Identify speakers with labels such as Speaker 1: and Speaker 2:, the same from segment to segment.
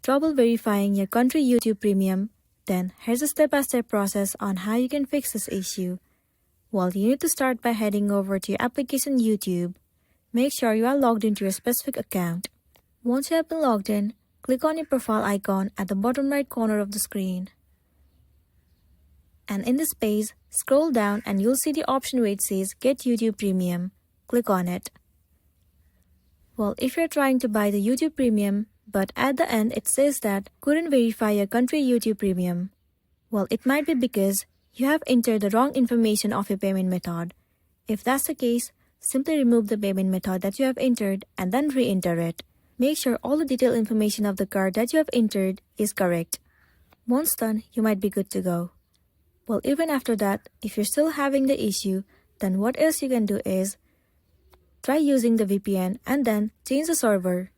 Speaker 1: trouble verifying your country YouTube premium? Then here's a step-by-step process on how you can fix this issue. Well, you need to start by heading over to your application YouTube. Make sure you are logged into your specific account. Once you have been logged in, click on your profile icon at the bottom right corner of the screen. And in this page, scroll down and you'll see the option where it says Get YouTube Premium. Click on it. Well, if you're trying to buy the YouTube Premium, but at the end it says that couldn't verify your country YouTube Premium. Well, it might be because you have entered the wrong information of your payment method. If that's the case, simply remove the payment method that you have entered and then re-enter it. Make sure all the detailed information of the card that you have entered is correct. Once done, you might be good to go. Well, even after that, if you're still having the issue, then what else you can do is try using the VPN and then change the server.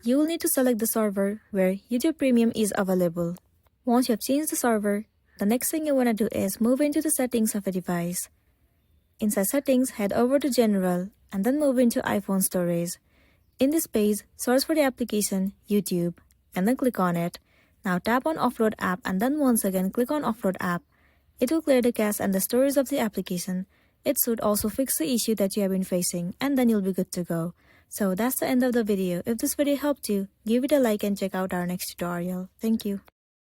Speaker 1: You will need to select the server where YouTube Premium is available. Once you have changed the server, the next thing you want to do is move into the settings of a device. Inside settings, head over to General and then move into iPhone storage. In this page, search for the application YouTube and then click on it. Now tap on Offload app and then once again click on Offload app. It will clear the cache and the storage of the application. It should also fix the issue that you have been facing and then you'll be good to go. So that's the end of the video. If this video helped you, give it a like and check out our next tutorial. Thank you.